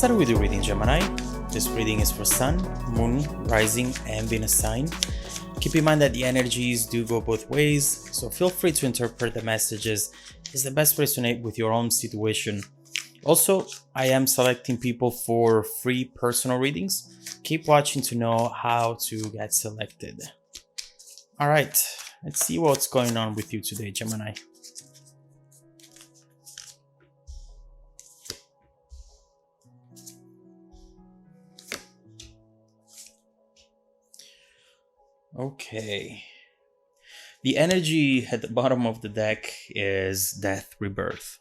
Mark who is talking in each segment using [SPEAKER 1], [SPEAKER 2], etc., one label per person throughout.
[SPEAKER 1] start with your reading, Gemini. This reading is for Sun, Moon, Rising, and Venus sign. Keep in mind that the energies do go both ways, so feel free to interpret the messages as the best resonate with your own situation. Also, I am selecting people for free personal readings. Keep watching to know how to get selected. Alright, let's see what's going on with you today, Gemini. Okay. The energy at the bottom of the deck is death, rebirth.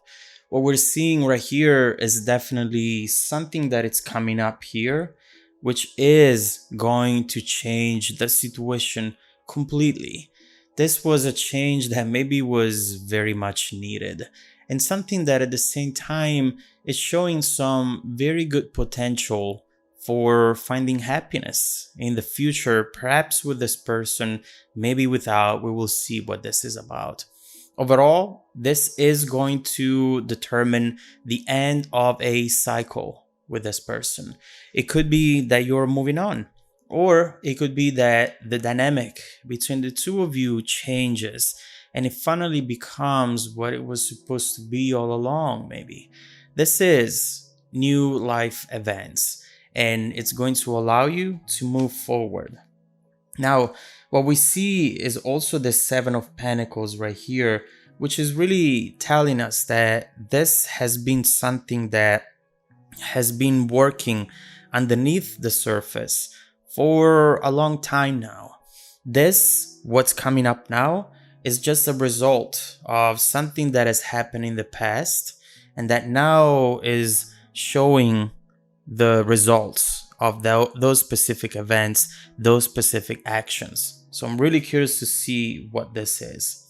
[SPEAKER 1] What we're seeing right here is definitely something that it's coming up here, which is going to change the situation completely. This was a change that maybe was very much needed, and something that at the same time is showing some very good potential for finding happiness in the future, perhaps with this person, maybe without. We will see what this is about. Overall, this is going to determine the end of a cycle with this person. It could be that you're moving on, or it could be that the dynamic between the two of you changes and it finally becomes what it was supposed to be all along, maybe. This is new life events, and it's going to allow you to move forward. Now, what we see is also the Seven of Pentacles right here, which is really telling us that this has been something that has been working underneath the surface for a long time now. This, what's coming up now, is just a result of something that has happened in the past and that now is showing the results of those specific events, those specific actions. So I'm really curious to see what this is.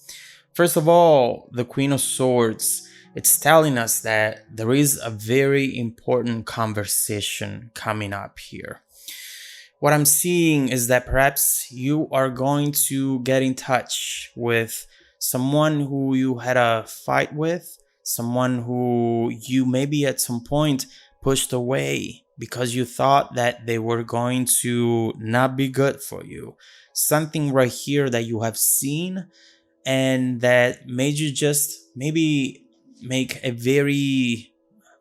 [SPEAKER 1] First of all, the Queen of Swords, it's telling us that there is a very important conversation coming up here. What I'm seeing is that perhaps you are going to get in touch with someone who you had a fight with, someone who you maybe at some point pushed away because you thought that they were going to not be good for you. Something right here that you have seen and that made you just maybe make a very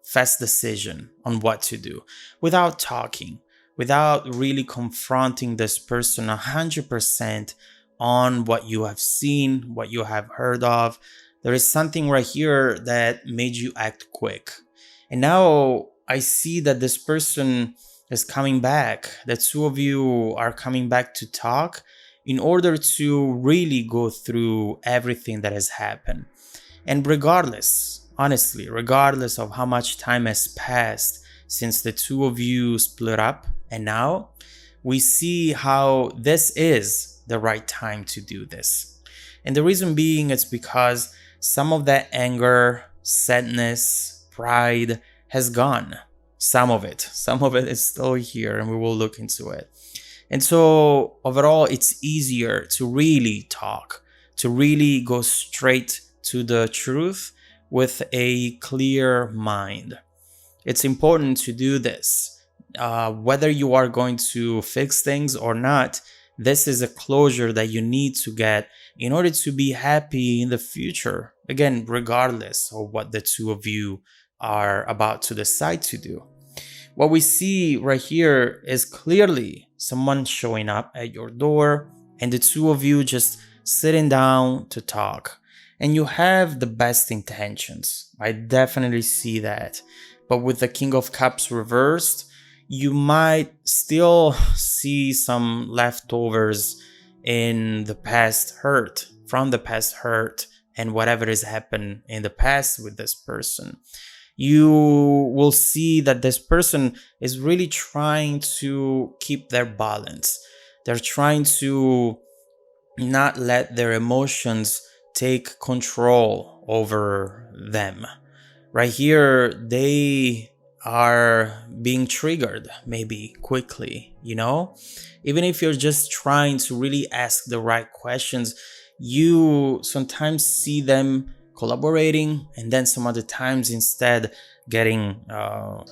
[SPEAKER 1] fast decision on what to do without talking, without really confronting this person 100% on what you have seen, what you have heard of. There is something right here that made you act quick. And now I see that this person is coming back. The two of you are coming back to talk in order to really go through everything that has happened. And regardless, honestly, regardless of how much time has passed since the two of you split up, and now we see how this is the right time to do this. And the reason being, it's because some of that anger, sadness, pride has gone. Some of it is still here, and we will look into it. And so overall, it's easier to really talk, to really go straight to the truth with a clear mind. It's important to do this. Whether you are going to fix things or not, this is a closure that you need to get in order to be happy in the future. Again, regardless of what the two of you are about to decide to do. What we see right here is clearly someone showing up at your door and the two of you just sitting down to talk. And you have the best intentions. I definitely see that. But with the King of Cups reversed, you might still see some leftovers in the past hurt, from the past hurt, and whatever has happened in the past with this person. You will see that this person is really trying to keep their balance. They're trying to not let their emotions take control over them. Right here, they are being triggered maybe quickly, you know? Even if you're just trying to really ask the right questions, you sometimes see them collaborating, and then some other times instead getting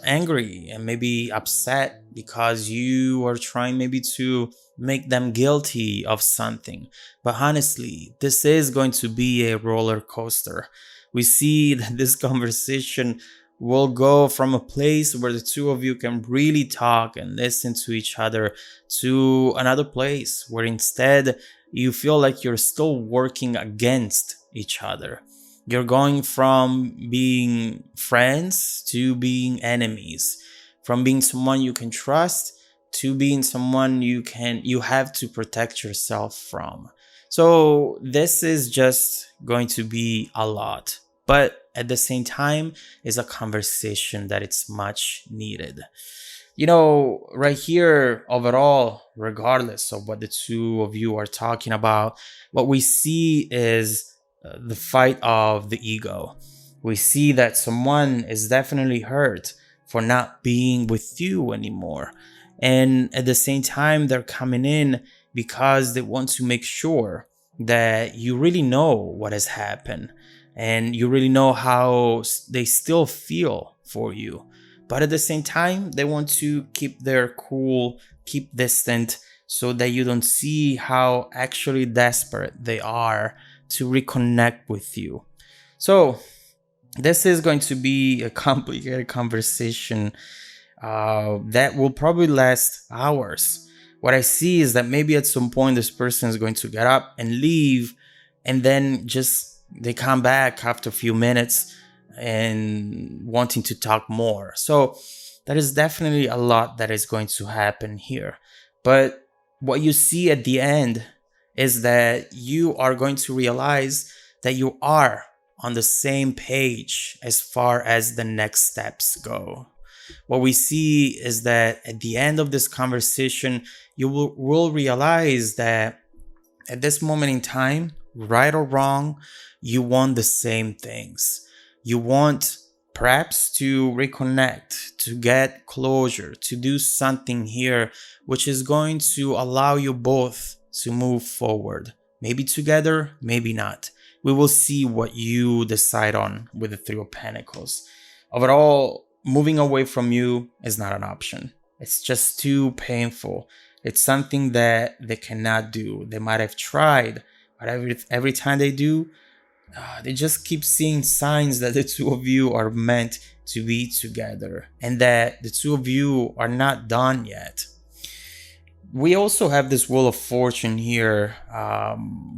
[SPEAKER 1] angry and maybe upset because you are trying maybe to make them guilty of something. But honestly, this is going to be a roller coaster. We see that this conversation will go from a place where the two of you can really talk and listen to each other to another place where instead you feel like you're still working against each other. You're going from being friends to being enemies, from being someone you can trust to being someone you have to protect yourself from. So this is just going to be a lot, but at the same time is a conversation that it's much needed. Right here, overall, regardless of what the two of you are talking about, what we see is the fight of the ego. We see that someone is definitely hurt for not being with you anymore. And at the same time, they're coming in because they want to make sure that you really know what has happened and you really know how they still feel for you. But at the same time, they want to keep their cool, keep distant, so that you don't see how actually desperate they are to reconnect with you. So this is going to be a complicated conversation that will probably last hours. What I see is that maybe at some point this person is going to get up and leave, and then just they come back after a few minutes and wanting to talk more. So that is definitely a lot that is going to happen here. But what you see at the end is that you are going to realize that you are on the same page as far as the next steps go. What we see is that at the end of this conversation, you will realize that at this moment in time, right or wrong, you want the same things. You want perhaps to reconnect, to get closure, to do something here which is going to allow you both to move forward. Maybe together, maybe not. We will see what you decide on with the Three of Pentacles. Overall, moving away from you is not an option. It's just too painful. It's something that they cannot do. They might have tried, but every time they do, they just keep seeing signs that the two of you are meant to be together and that the two of you are not done yet. We also have this Wheel of Fortune here,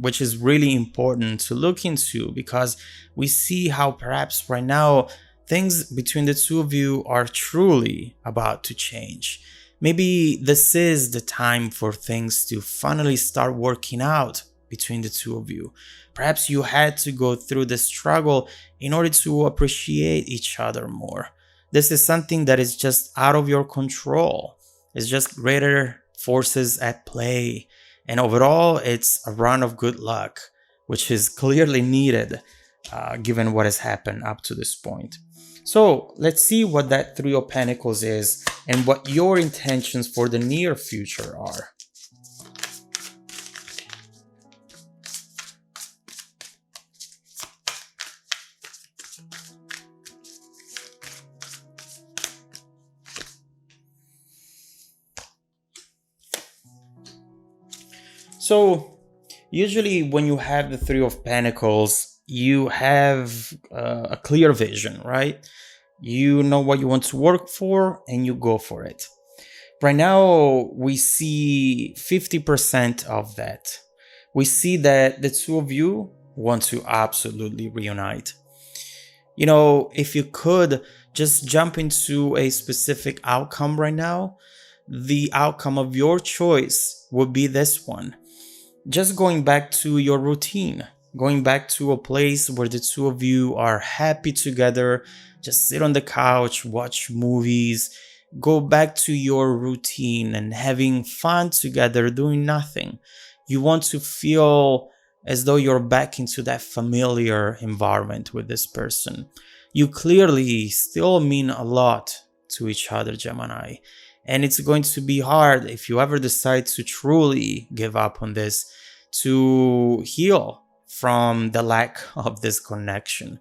[SPEAKER 1] which is really important to look into because we see how perhaps right now things between the two of you are truly about to change. Maybe this is the time for things to finally start working out between the two of you. Perhaps you had to go through the struggle in order to appreciate each other more. This is something that is just out of your control. It's just greater forces at play. And overall, it's a run of good luck, which is clearly needed given what has happened up to this point. So let's see what that Three of Pentacles is and what your intentions for the near future are. So usually when you have the Three of Pentacles, you have a clear vision, right? You know what you want to work for and you go for it. Right now, we see 50% of that. We see that the two of you want to absolutely reunite. If you could just jump into a specific outcome right now, the outcome of your choice would be this one. Just going back to your routine, going back to a place where the two of you are happy together, just sit on the couch, watch movies, go back to your routine and having fun together, doing nothing. You want to feel as though you're back into that familiar environment with this person. You clearly still mean a lot to each other, Gemini. And it's going to be hard if you ever decide to truly give up on this, to heal from the lack of this connection.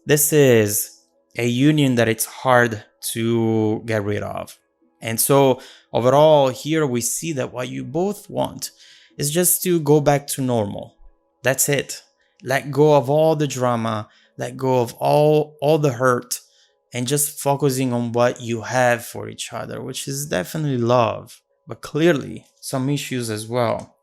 [SPEAKER 1] This is a union that it's hard to get rid of. And so overall here we see that what you both want is just to go back to normal. That's it. Let go of all the drama, let go of all the hurt, and just focusing on what you have for each other, which is definitely love, but clearly some issues as well.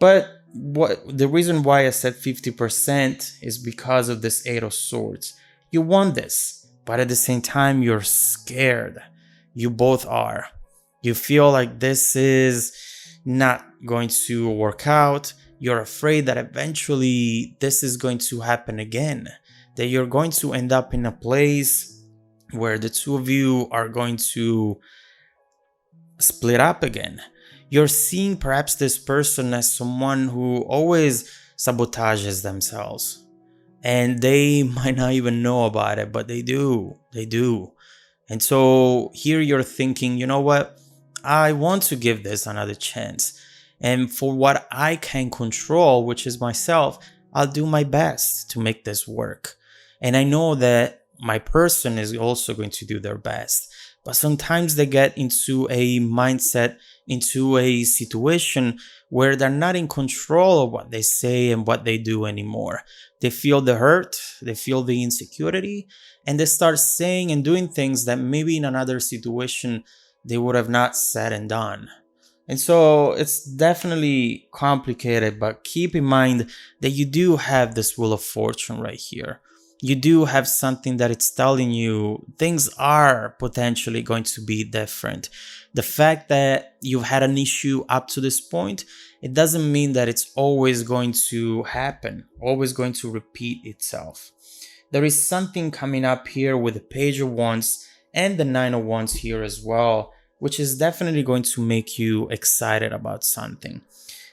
[SPEAKER 1] But what the reason why I said 50% is because of this Eight of Swords. You want this, but at the same time you're scared. You both are. You feel like this is not going to work out. You're afraid that eventually this is going to happen again, that you're going to end up in a place where the two of you are going to split up again. You're seeing perhaps this person as someone who always sabotages themselves, and they might not even know about it, but they do. And so here you're thinking, you know what? I want to give this another chance. And for what I can control, which is myself, I'll do my best to make this work. And I know that my person is also going to do their best. But sometimes they get into a mindset, into a situation where they're not in control of what they say and what they do anymore. They feel the hurt, they feel the insecurity, and they start saying and doing things that maybe in another situation they would have not said and done. And so it's definitely complicated, but keep in mind that you do have this Wheel of Fortune right here. You do have something that it's telling you things are potentially going to be different. The fact that you've had an issue up to this point, it doesn't mean that it's always going to happen, always going to repeat itself. There is something coming up here with the Page of Wands and the Nine of Wands here as well, which is definitely going to make you excited about something.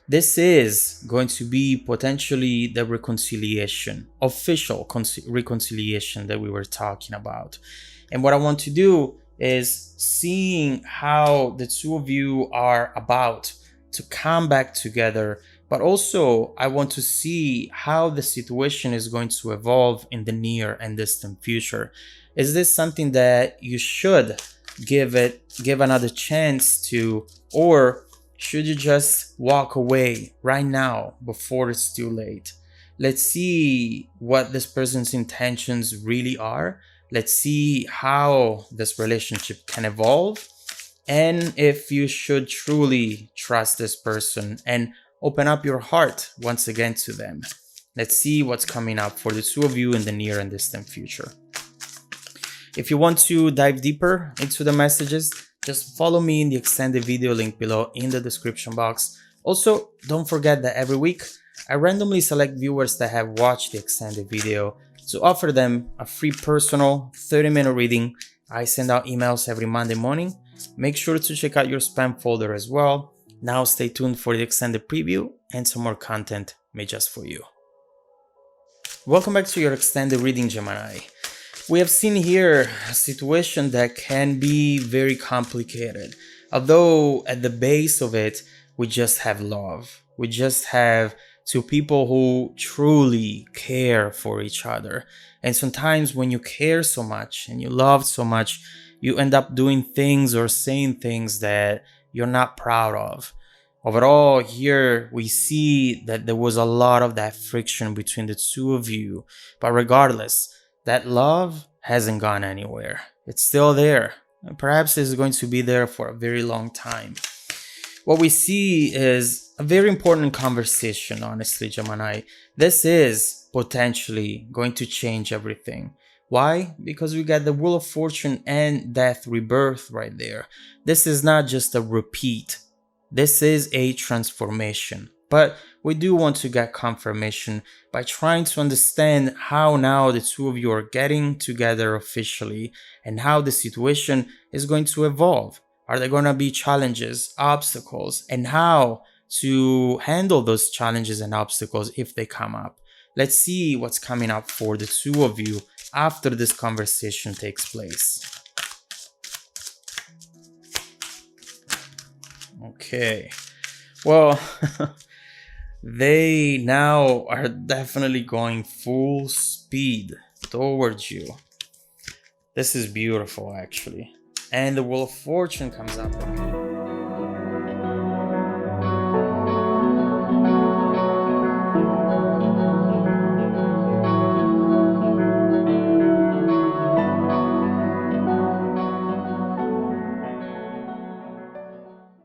[SPEAKER 1] This is going to be potentially the reconciliation, official reconciliation that we were talking about. And what I want to do is seeing how the two of you are about to come back together, but also I want to see how the situation is going to evolve in the near and distant future. Is this something that you should give another chance to, or should you just walk away right now before it's too late? Let's see what this person's intentions really are. Let's see how this relationship can evolve, and if you should truly trust this person and open up your heart once again to them. Let's see what's coming up for the two of you in the near and distant future. If you want to dive deeper into the messages, just follow me in the extended video link below in the description box. Also, don't forget that every week, I randomly select viewers that have watched the extended video to offer them a free personal 30-minute reading. I send out emails every Monday morning. Make sure to check out your spam folder as well. Now stay tuned for the extended preview and some more content made just for you. Welcome back to your extended reading, Gemini. We have seen here a situation that can be very complicated, although at the base of it, we just have love. We just have two people who truly care for each other. And sometimes when you care so much and you love so much, you end up doing things or saying things that you're not proud of. Overall, here we see that there was a lot of that friction between the two of you, but regardless, that love hasn't gone anywhere. It's still there. And perhaps it's going to be there for a very long time. What we see is a very important conversation, honestly, Gemini. This is potentially going to change everything. Why? Because we got the Wheel of Fortune and Death Rebirth right there. This is not just a repeat. This is a transformation. But we do want to get confirmation by trying to understand how now the two of you are getting together officially and how the situation is going to evolve. Are there going to be challenges, obstacles, and how to handle those challenges and obstacles if they come up? Let's see what's coming up for the two of you after this conversation takes place. Okay, well, They now are definitely going full speed towards you. This is beautiful, actually. And the Wheel of Fortune comes up.